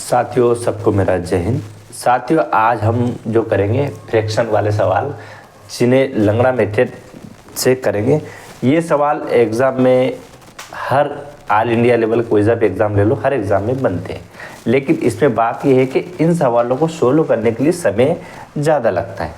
साथियों, सबको मेरा जय हिंद। साथियों, आज हम जो करेंगे फ्रैक्शन वाले सवाल, जिन्हें लंगड़ा मेथड से करेंगे। ये सवाल एग्ज़ाम में हर ऑल इंडिया लेवल कोई सा भी एग्ज़ाम ले लो, हर एग्ज़ाम में बनते हैं। लेकिन इसमें बात ये है कि इन सवालों को सोल्व करने के लिए समय ज़्यादा लगता है।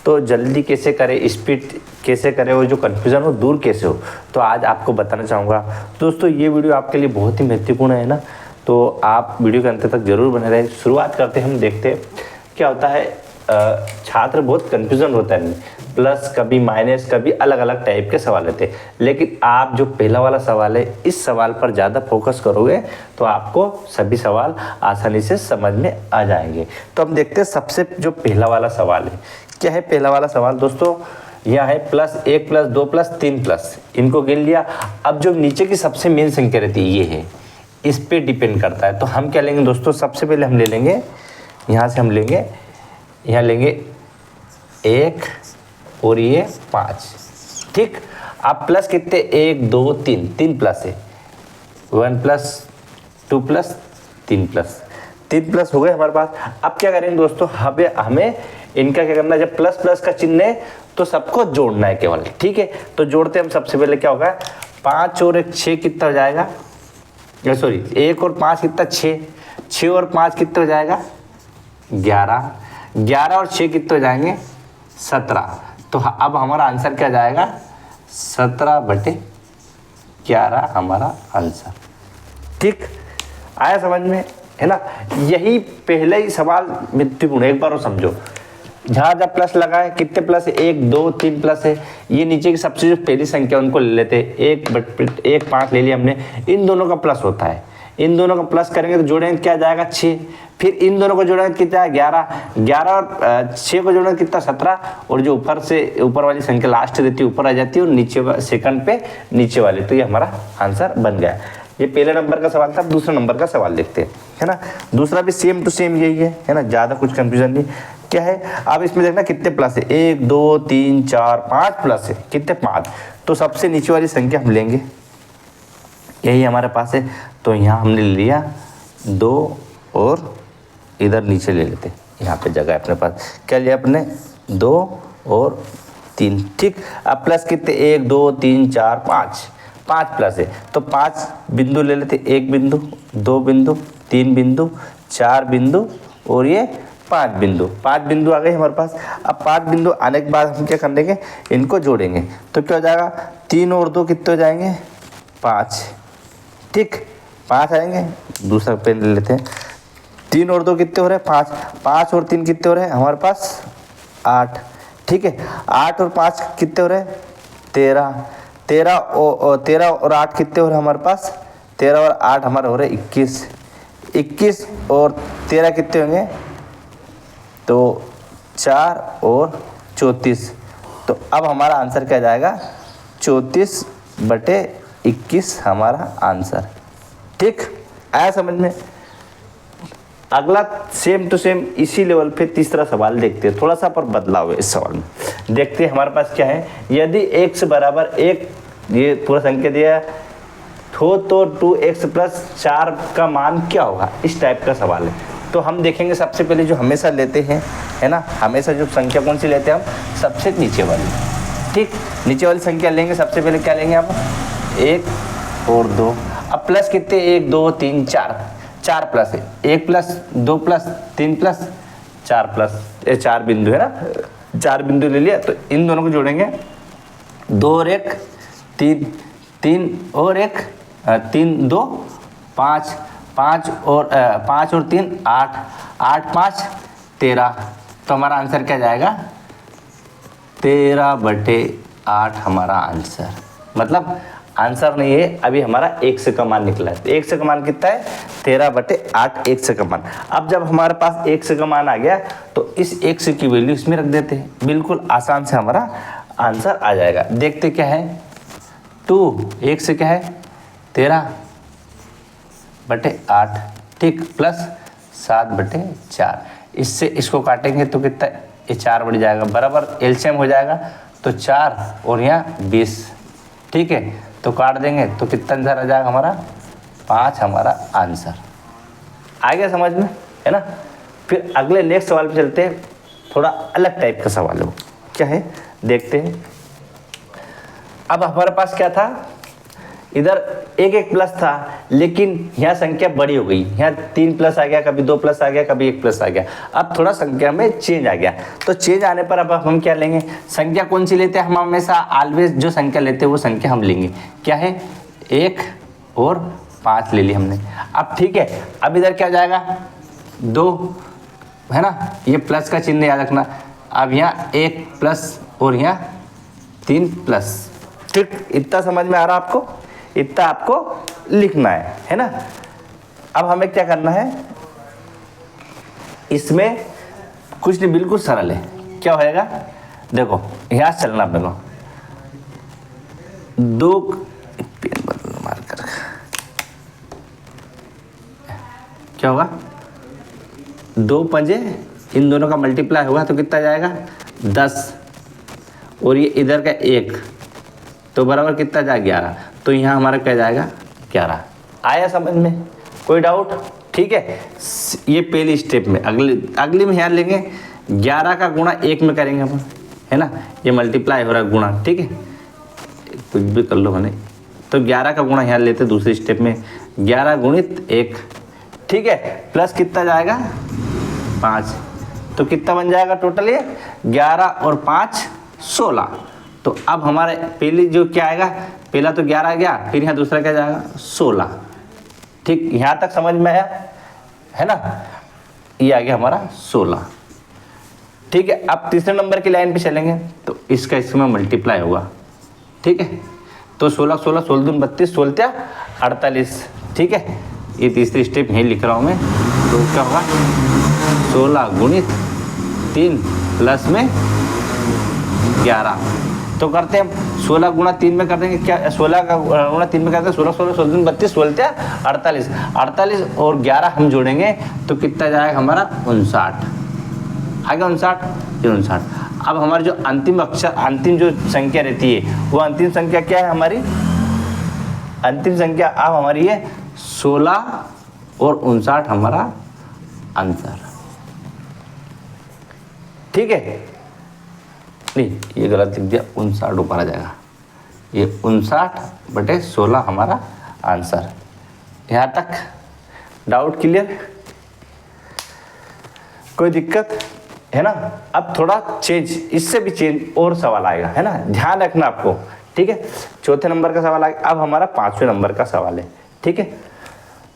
तो जल्दी कैसे करें, स्पीड कैसे करें, और जो कन्फ्यूज़न हो दूर कैसे हो, तो आज आपको बताना चाहूँगा। दोस्तों, ये वीडियो आपके लिए बहुत ही महत्वपूर्ण है ना, तो आप वीडियो के अंत तक जरूर बने रहें। शुरुआत करते हैं, हम देखते हैं क्या होता है। छात्र बहुत कन्फ्यूज़न होता है, प्लस कभी माइनस, कभी अलग अलग टाइप के सवाल रहते हैं। लेकिन आप जो पहला वाला सवाल है, इस सवाल पर ज़्यादा फोकस करोगे तो आपको सभी सवाल आसानी से समझ में आ जाएंगे। तो हम देखते हैं सबसे जो पहला वाला सवाल है। क्या है पहला वाला सवाल दोस्तों? यह है +1 + 2 + 3 प्लस, इनको गिन लिया। अब जो नीचे की सबसे मेन संख्या रहती है ये है, इस पे डिपेंड करता है। तो हम क्या लेंगे दोस्तों? सबसे पहले हम ले लेंगे, यहाँ से हम लेंगे, यहाँ लेंगे 1 और ये 5। ठीक। अब प्लस कितने? 1 2 3, 3 प्लस है। 1 + 2 + 3 प्लस, 3 प्लस हो गए हमारे पास। अब क्या करेंगे दोस्तों? हमें इनका क्या करना है? जब प्लस प्लस का चिन्ह है तो सबको जोड़ना है केवल। ठीक है, तो जोड़ते हम सबसे पहले। क्या होगा? 5 और 1 6 कितना हो जाएगा? सॉरी, 1 और 5 कितना? 6। 6 और 5 कितना हो जाएगा? 11। 11 और 6 कितने हो जाएंगे? 17। तो अब हमारा आंसर क्या जाएगा? 17/11 हमारा आंसर। ठीक, आया समझ में, है ना? यही पहले ही सवाल महत्वपूर्ण है, एक बार और समझो। जहाँ जब प्लस लगा है, कितने प्लस है? 1 2 3 प्लस है। ये नीचे की सबसे जो पहली संख्या उनको ले लेते हैं। 1 5 ले लिया हमने। इन दोनों का प्लस होता है, इन दोनों का प्लस करेंगे तो जोड़ेंगे, क्या जाएगा? 6। फिर इन दोनों को जोड़ेंगे, कितना है? 11। 11 और 6 को जोड़ेंगे, कितना? 17। और जो ऊपर वाली संख्या लास्ट रहती है ऊपर आ जाती है, और नीचे सेकंड पे नीचे वाली। तो ये हमारा आंसर बन गया। ये पहले नंबर का सवाल था। दूसरे नंबर का सवाल देखते हैं, है ना? दूसरा भी सेम टू सेम यही है ना? ज़्यादा कुछ कंफ्यूजन नहीं। क्या है अब इसमें देखना कितने प्लस है? 1 2 3 4 5 प्लस है। कितने? 5। तो सबसे नीचे वाली संख्या हम लेंगे, यही हमारे पास है। तो यहाँ हमने ले लिया 2 और इधर नीचे ले लेते, यहाँ पे जगह है अपने पास। क्या लिया अपने? 2 और 3। ठीक। अब प्लस कितने? 1 2 3 4 5, 5 प्लस है। तो 5 बिंदु ले लेते, 1 बिंदु, 2 बिंदु, 3 बिंदु, 4 बिंदु और ये 5 बिंदु। 5 बिंदु आ गए हमारे पास। अब 5 बिंदु आने के बाद हम क्या कर लेंगे? इनको जोड़ेंगे। तो क्या हो जाएगा? 3 और 2 कितने हो जाएंगे? 5। ठीक, 5 आएंगे। दूसरा पेन ले लेते हैं। 3 और 2 कितने हो रहे हैं? 5। 5 और 3 कितने हो रहे हैं हमारे पास? 8। ठीक है, 8 और 5 कितने हो रहे हैं? 13। 13 और 8 कितने हो रहे हैं हमारे पास? 13 और 8 हमारे हो रहे हैं 21। 21 और 13 कितने होंगे? तो 4 और 34। तो अब हमारा आंसर क्या जाएगा? 34/21 हमारा आंसर। ठीक, आया समझ में? अगला सेम टू सेम इसी लेवल पे तीसरा सवाल देखते हैं। थोड़ा सा पर बदलाव है इस सवाल में। देखते हैं हमारे पास क्या है। यदि x = 1, ये पूरा संख्या दिया हो, तो 2x + 4 का मान क्या होगा? इस टाइप का सवाल है। तो हम देखेंगे सबसे पहले जो हमेशा लेते हैं, है ना? हमेशा जो संख्या कौन सी लेते हैं हम? सबसे नीचे वाली। ठीक, नीचे वाली संख्या लेंगे। सबसे पहले क्या लेंगे हम? 1 और 2। अब प्लस कितने? 1 2 3 4, 4 प्लस है। 1 + 2 + 3 + 4 प्लस, ये 4 बिंदु है ना? 4 बिंदु ले लिया। तो इन दोनों को जोड़ेंगे, 2 और 1 3, 3 और 1 3 2 5, 5 और 3 8, 8 5 13। तो हमारा आंसर क्या जाएगा? 13/8 हमारा आंसर। मतलब आंसर नहीं है, अभी हमारा x का मान निकला है। तो x का मान कितना है? 13/8 x का मान। अब जब हमारे पास x का मान आ गया, तो इस x की वैल्यू इसमें रख देते हैं। बिल्कुल आसान से हमारा आंसर आ जाएगा। देखते क्या है? 2x क्या है? 13/8। ठीक, प्लस 7/4। इससे इसको काटेंगे तो कितना? ये 4 बढ़ जाएगा, बराबर एलसीएम हो जाएगा। तो 4 और यहाँ 20। ठीक है, तो काट देंगे तो कितना आंसर आ जाएगा हमारा? 5 हमारा आंसर। आ गया समझ में, है ना। फिर अगले नेक्स्ट सवाल पे चलते हैं, थोड़ा अलग टाइप का सवाल है वो, क्या है देखते हैं। अब हमारे पास क्या था, इधर एक एक प्लस था, लेकिन यहाँ संख्या बड़ी हो गई, यहाँ 3 प्लस आ गया, कभी 2 प्लस आ गया, कभी 1 प्लस आ गया। अब थोड़ा संख्या में चेंज आ गया, तो चेंज आने पर अब हम क्या लेंगे, संख्या कौन सी लेते हैं, हम हमेशा ऑलवेज जो संख्या लेते हैं वो संख्या हम लेंगे, क्या है 1 और 5 ले ली हमने। अब ठीक है, अब इधर क्या जाएगा 2, है ना, ये प्लस का चिन्ह याद रखना। अब यहाँ 1 प्लस और यहाँ 3 प्लस, ठीक, इतना समझ में आ रहा आपको, इतना आपको लिखना है ना। अब हमें क्या करना है, इसमें कुछ नहीं, बिल्कुल सरल है। क्या होएगा, देखो यहाँ से चलना अपने को, 2 पेन बदल मारकर क्या होगा, 2 पंजे, इन दोनों का मल्टीप्लाई होगा तो कितना जाएगा 10, और ये इधर का 1 तो बराबर कितना जाएगा 11, तो यहाँ हमारा क्या जाएगा 11। आया समझ में, कोई डाउट, ठीक है। ये पहली स्टेप में, अगली में यहाँ लेंगे 11 का गुणा 1 में करेंगे अपन, है ना, ये मल्टीप्लाई हो रहा है गुणा, ठीक है, कुछ भी कर लो मैंने, तो 11 का गुणा यहाँ लेते दूसरी स्टेप में, 11 गुणित 1, ठीक है, प्लस कितना जाएगा 5, तो कितना बन जाएगा टोटल ये 11 और 5 16। तो अब हमारे पहली जो क्या आएगा, पहला तो 11 आ गया, फिर यहाँ दूसरा क्या जाएगा 16, ठीक, यहाँ तक समझ में आया, है ना, ये आ गया हमारा 16, ठीक है। अब तीसरे नंबर की लाइन पे चलेंगे, तो इसका इसमें मल्टीप्लाई होगा, ठीक है, तो 16 16 16 दून 32, 16 48, ठीक है, ये तीसरी स्टेप यहीं लिख रहा हूँ मैं, तो क्या होगा 16 गुणित 3 प्लस में 11, तो करते हैं 16 गुणा 3 में कर देंगे, क्या 16 का गुणा 3 में करते हैं 16 16 16 32 16 48, 48 और 11 हम जोड़ेंगे तो कितना जाएगा हमारा 59, आगे 59। अब हमारी जो अंतिम अक्षर, अंतिम जो संख्या रहती है वो अंतिम संख्या क्या है हमारी, अंतिम संख्या अब हमारी है 16 और 59 हमारा आंसर, ठीक है। नहीं, ये गलत लिख दिया, 59 ऊपर आ जाएगा, ये 59/16 हमारा आंसर। यहाँ तक डाउट क्लियर, कोई दिक्कत है ना। अब थोड़ा चेंज, इससे भी चेंज और सवाल आएगा, है ना, ध्यान रखना आपको, ठीक है। चौथे नंबर का सवाल आएगा, अब हमारा 5वें नंबर का सवाल है, ठीक है।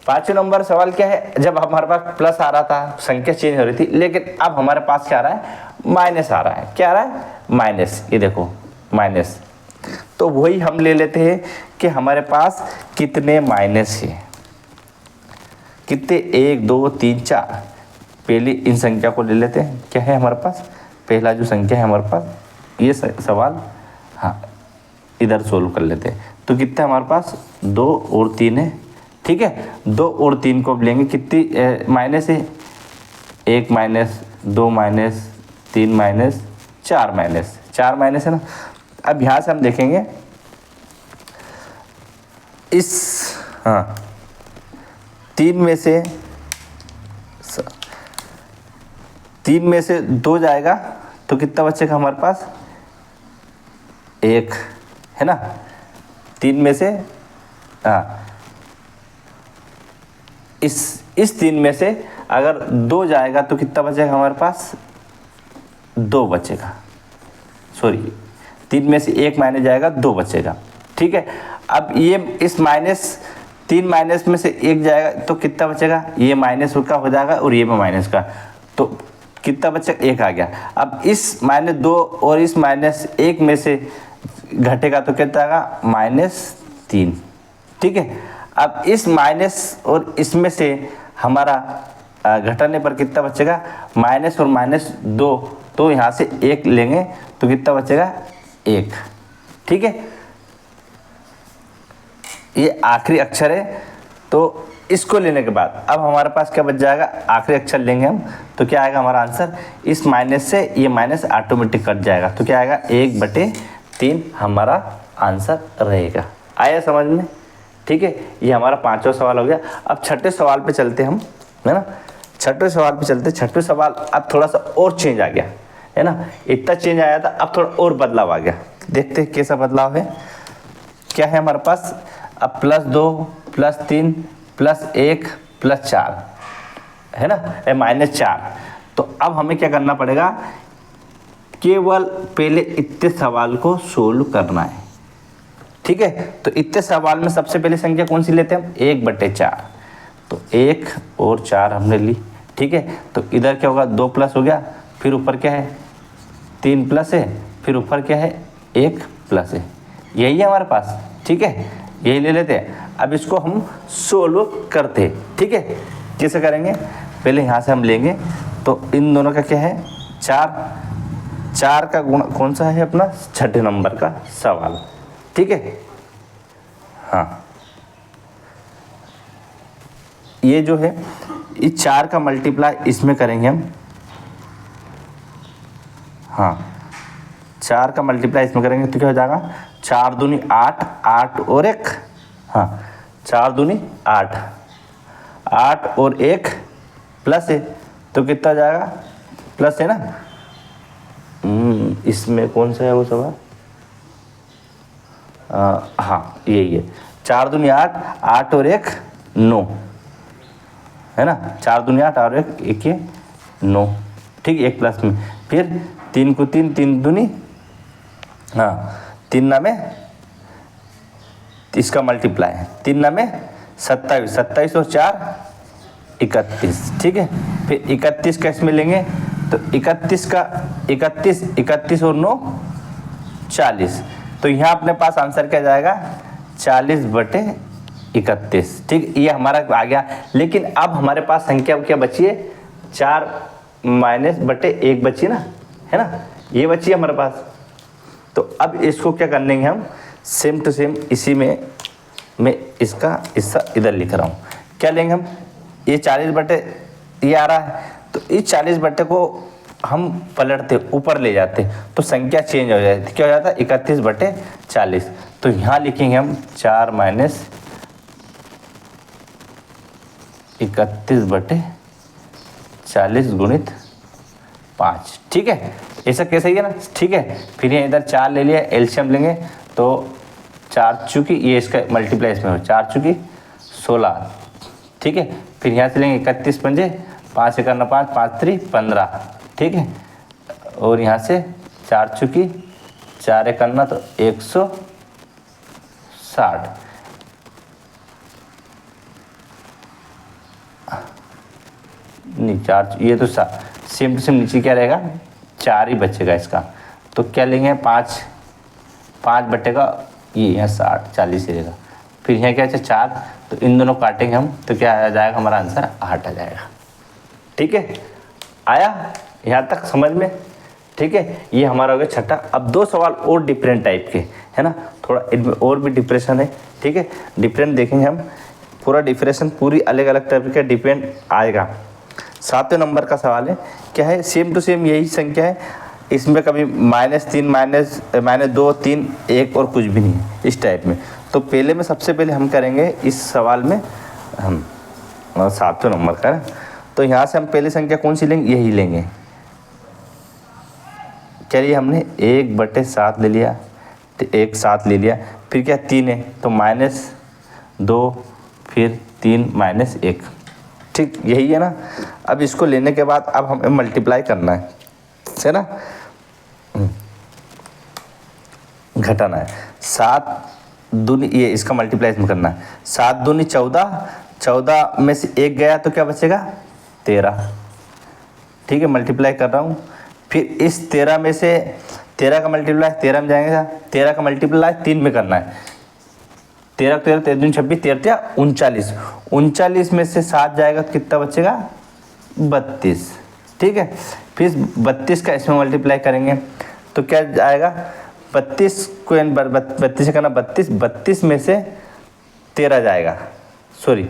5वें नंबर सवाल क्या है, जब हमारे पास प्लस आ रहा था, संख्या चेंज हो रही थी, लेकिन अब हमारे पास क्या आ रहा है, माइनस आ रहा है, क्या आ रहा है माइनस, ये देखो माइनस। तो वही हम ले लेते हैं कि हमारे पास कितने माइनस है, कितने 1 2 3 4, पहली इन संख्या को ले लेते हैं, क्या है हमारे पास, पहला जो संख्या है हमारे पास, ये सवाल हाँ इधर सोल्व कर लेते हैं, तो कितना हमारे पास 2 और 3 है, ठीक है। 2 और 3 को अब लेंगे, कितनी माइनस है, 1 minus, 2 minus, 3 minus, 4 minus, 4 minus है ना। अब यहाँ से हम देखेंगे इस, हाँ 3 में से 2 जाएगा तो कितना बचेगा हमारे पास 1, है ना। 3 में से हाँ, इस 3 में से अगर 2 जाएगा तो कितना बचेगा हमारे पास 2 बचेगा, सॉरी 3 में से 1 माइनस जाएगा 2 बचेगा, ठीक है। अब ये इस -3 माइनस में से 1 जाएगा तो कितना बचेगा, ये माइनस का हो जाएगा और ये माइनस का, तो कितना बचेगा 1 आ गया। अब इस -2 और इस -1 में से घटेगा तो कितना आएगा -3, ठीक है। अब इस माइनस और इसमें से हमारा घटाने पर कितना बचेगा, माइनस और -2, तो यहाँ से 1 लेंगे तो कितना बचेगा 1, ठीक है। ये आखिरी अक्षर है, तो इसको लेने के बाद अब हमारे पास क्या बच जाएगा, आखिरी अक्षर लेंगे हम तो क्या आएगा हमारा आंसर, इस माइनस से ये माइनस ऑटोमेटिक कट जाएगा, तो क्या आएगा 1/3 हमारा आंसर रहेगा। आया समझ में, ठीक है। ये हमारा 5वां सवाल हो गया। अब छठे सवाल पे चलते हम, है ना। छठवें सवाल पे चलते। छठवें सवाल अब थोड़ा सा और चेंज आ गया, है ना। इतना चेंज आया था, अब थोड़ा और बदलाव आ गया। देखते हैं कैसा बदलाव है। क्या है हमारे पास, अब +2 +3 +1 +4 है ना, -4। तो अब हमें क्या करना पड़ेगा, केवल पहले इतने सवाल को सोल्व करना है, ठीक है। तो इतने सवाल में सबसे पहले संख्या कौन सी लेते हैं हम, 1/4। तो 1 और 4 हमने ली, ठीक है। तो इधर क्या होगा, 2 प्लस हो गया, फिर ऊपर क्या है 3 प्लस है, फिर ऊपर क्या है 1 प्लस है। यही है हमारे पास, ठीक है, यही ले लेते हैं। अब इसको हम सोल्व करते हैं, ठीक है। कैसे करेंगे, पहले यहाँ से हम लेंगे। तो इन दोनों का क्या है 4 का गुणा कौन सा है अपना, छठे नंबर का सवाल, ठीक है। हाँ, ये जो है इस 4 का मल्टीप्लाई इसमें करेंगे हम। हाँ, 4 का मल्टीप्लाई इसमें करेंगे तो क्या हो जाएगा, 4 दूनी 8, 8 और 1, हाँ 4 दूनी 8, 8 और 1 प्लस है, तो कितना हो जाएगा, प्लस है ना। इसमें कौन सा है वो सवाल, हाँ यही है। 4 दूनी 8, 8 और 1 9, है ना। 4 दूनी 8 और 1 ये 9, ठीक है। 1 प्लस में फिर 3 को 3, 3 दूनी, हाँ 3 ना में इसका मल्टीप्लाई है, 3 ना में 27, 27 और 4 31, ठीक है। फिर 31 का इसमें लेंगे तो 31 का 31, 31 और 9 40। तो यहाँ अपने पास आंसर क्या जाएगा, 40/31, ठीक। ये हमारा आ गया। लेकिन अब हमारे पास संख्या क्या बची है, 4 -1 बची ना, है ना, ये बची है हमारे पास। तो अब इसको क्या कर लेंगे हम, सेम टू सेम इसी में मैं इसका हिस्सा इधर लिख रहा हूँ। क्या लेंगे हम, ये 40 ये आ रहा है, तो इस 40 को हम पलटते ऊपर ले जाते तो संख्या चेंज हो जाती, क्या हो जाता है 31/40। तो यहाँ लिखेंगे हम 4 -31/40 गुणित 5, ठीक है। ऐसा कैसे ही है ना, ठीक है। फिर ये इधर 4 ले लिया, एलसीएम लेंगे तो 4 चूँकि ये इसका मल्टीप्लाई इसमें हो, 4 चूँकि 16, ठीक है। फिर यहाँ से लेंगे 31 पंजे, 5 से करना 5, 5 3 15, ठीक है। और यहाँ से 4 चूँकि 4 करना तो 160, नहीं 4 ये तो सेम टू सेम नीचे क्या रहेगा, 4 ही बचेगा इसका। तो क्या लेंगे 5 बटेगा ये यहाँ 60, 40 ही रहेगा। फिर यहाँ क्या है 4, तो इन दोनों काटेंगे हम तो क्या आ जाएगा, हमारा आंसर 8 आ जाएगा, ठीक है। आया यहाँ तक समझ में, ठीक है। ये हमारा हो गया छठा। अब 2 सवाल और डिफरेंट टाइप के, है ना, थोड़ा इनमें और भी डिप्रेशन है, ठीक है। डिफरेंट देखेंगे हम, पूरा डिप्रेशन पूरी अलग अलग टाइप का डिपेंड आएगा। 7वें नंबर का सवाल है, क्या है, सेम टू सेम यही संख्या है, इसमें कभी -3 -2 3 1 और कुछ भी नहीं है इस टाइप में। तो पहले में सबसे पहले हम करेंगे इस सवाल में हम 7वें नंबर का, तो यहाँ से हम पहली संख्या कौन सी लेंगे, यही लेंगे। चलिए हमने 1/7 ले लिया, 1 7 ले लिया, फिर क्या 3 है तो -2 फिर 3 -1, ठीक, यही है ना। अब इसको लेने के बाद अब हमें मल्टीप्लाई करना है ना, घटाना है। 7 दूनी ये इसका मल्टीप्लाई इसमें करना है, 7 दूनी 14, 14 में से 1 गया तो क्या बचेगा 13, ठीक है। मल्टीप्लाई कर रहा हूँ, फिर इस 13 में से 13 का मल्टीप्लाई 13 में जाएंगे, 13 का मल्टीप्लाई 3 में करना है। 13 13 13 दूनी 26, 13 39, 39 में से 7 जाएगा तो कितना बचेगा 32, ठीक है। फिर 32 का इसमें मल्टीप्लाई करेंगे तो क्या आएगा, 32 को 32 से करना 32, 32 में से 13 जाएगा, सॉरी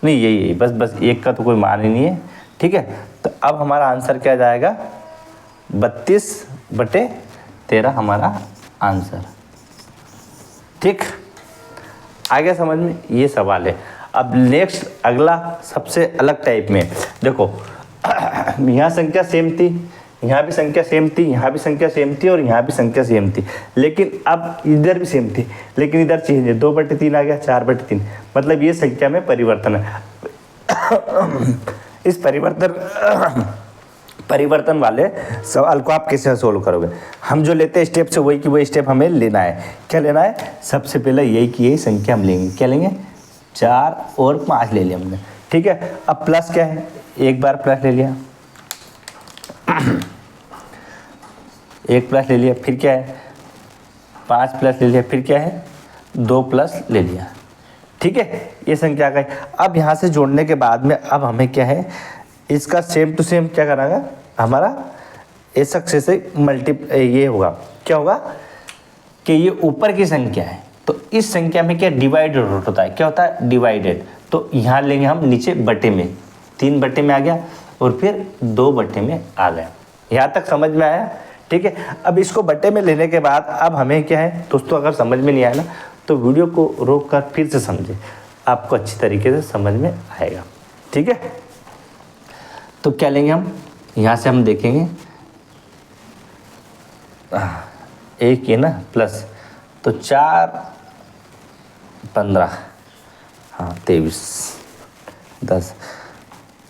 नहीं यही बस 1 का तो कोई मान ही नहीं है, ठीक है। तो अब हमारा आंसर क्या जाएगा, 32/13 हमारा आंसर, ठीक। आगे समझ में ये सवाल है। अब नेक्स्ट अगला सबसे अलग टाइप में देखो, यहाँ संख्या सेम थी, यहाँ भी संख्या सेम थी, यहाँ भी संख्या सेम थी और यहाँ भी संख्या सेम थी, लेकिन अब इधर भी सेम थी, लेकिन इधर चेंज है, 2/3 आ गया 4/3, मतलब ये संख्या में परिवर्तन है। इस परिवर्तन वाले सवाल को आप कैसे सोल्व करोगे? हम जो लेते हैं स्टेप से वही की वही स्टेप हमें लेना है। क्या लेना है? सबसे पहले यही की यही संख्या हम लेंगे। क्या लेंगे? 4 और 5 ले लिया हमने, ठीक है। अब प्लस क्या है? एक बार प्लस ले लिया, एक प्लस ले लिया, फिर क्या है? 5 प्लस ले लिया, फिर क्या है? 2 प्लस ले लिया, ठीक है। ये संख्या आ गई। अब यहाँ से जोड़ने के बाद में अब हमें क्या है, इसका सेम टू सेम क्या कराना, हमारा इस अक्षर से ये होगा, क्या होगा कि ये ऊपर की संख्या है तो इस संख्या में क्या डिवाइडेड होता है, क्या होता है? डिवाइडेड। तो यहाँ लेंगे हम नीचे बटे में, 3 बटे में आ गया और फिर 2 बटे में आ गया। यहाँ तक समझ में आया, ठीक है। अब इसको बटे में लेने के बाद अब हमें क्या है दोस्तों, अगर समझ में नहीं आया ना तो वीडियो को रोक कर फिर से समझें, आपको अच्छी तरीके से समझ में आएगा, ठीक है। तो क्या लेंगे हम, यहाँ से हम देखेंगे एक ये ना प्लस, तो 4 15 हाँ 23 10,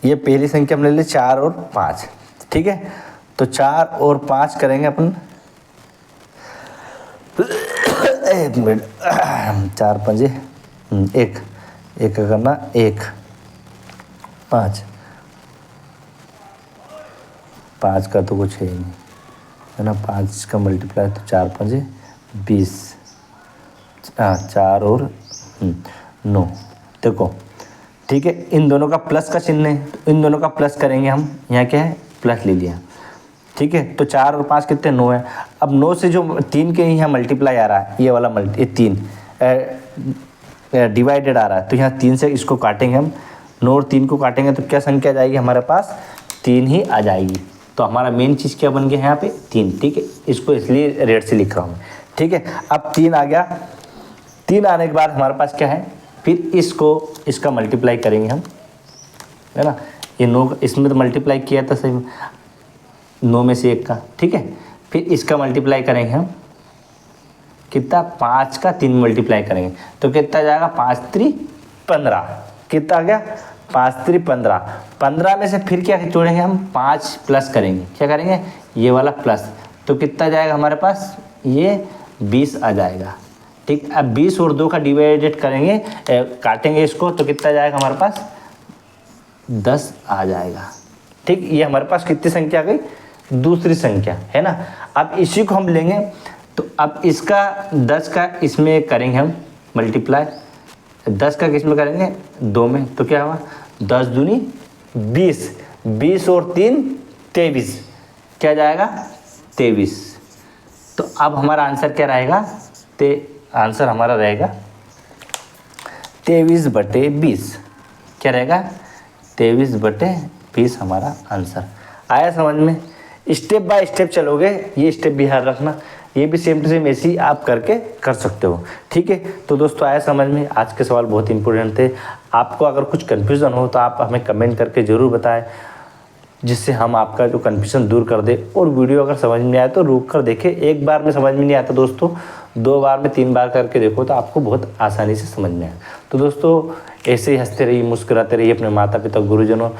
ये पहली संख्या हम ले लें 4 और 5, ठीक है। तो 4 और 5 करेंगे अपन, 1 मिनट, 4 5 1 1 का करना 1 5 5 का तो कुछ है ही नहीं है ना, 5 का मल्टीप्लाई तो 4 5 20, 4 और 9, देखो ठीक है। इन दोनों का प्लस का चिन्ह है तो इन दोनों का प्लस करेंगे हम, यहाँ क्या है प्लस ले लिया, ठीक है। तो 4 और 5 कितने 9 है। अब 9 से जो 3 के यहाँ मल्टीप्लाई आ रहा है, ये वाला 3 डिवाइडेड आ रहा है, तो यहाँ 3 से इसको काटेंगे हम, 9 और 3 को काटेंगे तो क्या संख्या आ जाएगी हमारे पास? 3 ही आ जाएगी। तो हमारा मेन चीज़ क्या बन गया यहाँ पे? 3, ठीक है। इसको इसलिए रेड से लिख रहा हूँ, ठीक है। अब 3 आ गया, 3 आने के बाद हमारे पास क्या है, फिर इसका मल्टीप्लाई करेंगे हम, है ना। ये 9 इसमें तो मल्टीप्लाई किया था सही, 9 में से 1 का, ठीक है। फिर इसका मल्टीप्लाई करेंगे हम, कितना? 5 का 3 मल्टीप्लाई करेंगे तो कितना जाएगा? 5 3 15, कितना आ गया? 5 3 15, 15 में से फिर क्या जोड़ेंगे हम? 5 प्लस करेंगे, क्या करेंगे? ये वाला प्लस, तो कितना जाएगा हमारे पास? ये 20 आ जाएगा, ठीक। अब 20 और 2 का डिवाइडेड करेंगे, काटेंगे इसको तो कितना जाएगा हमारे पास? 10 आ जाएगा, ठीक। ये हमारे पास कितनी संख्या आ गई? दूसरी संख्या, है ना। अब इसी को हम लेंगे तो अब इसका 10 का इसमें करेंगे हम मल्टीप्लाई, 10 का किस में करेंगे? 2 में, तो क्या हुआ? 10 दूनी 20, 20 और 3 23, क्या जाएगा? 23। तो अब हमारा आंसर क्या रहेगा? आंसर हमारा रहेगा 23/20, क्या रहेगा? 23/20 हमारा आंसर। आया समझ में? स्टेप बाय स्टेप चलोगे, ये स्टेप भी याद रखना, ये भी सेम टू सेम ऐसे ही आप करके कर सकते हो, ठीक है। तो दोस्तों आया समझ में? आज के सवाल बहुत इंपॉर्टेंट थे। आपको अगर कुछ कन्फ्यूज़न हो तो आप हमें कमेंट करके ज़रूर बताएं, जिससे हम आपका जो कन्फ्यूज़न दूर कर दे। और वीडियो अगर समझ में आए तो रुक कर देखें, एक बार में समझ में नहीं आता दोस्तों, 2 बार में 3 बार करके देखो तो आपको बहुत आसानी से समझ में आए। तो दोस्तों ऐसे ही हंसते रहिए, मुस्कुराते रहिए, अपने माता पिता गुरुजनों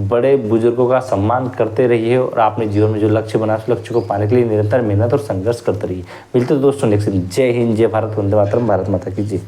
बड़े बुजुर्गों का सम्मान करते रहिए और आपने जीवन में जो लक्ष्य बना उस लक्ष्य को पाने के लिए निरंतर मेहनत और संघर्ष करते रहिए। मिलते दोस्तों नेक्स्ट दिन। जय हिंद, जय भारत, वंदे मातरम, भारत माता की जय।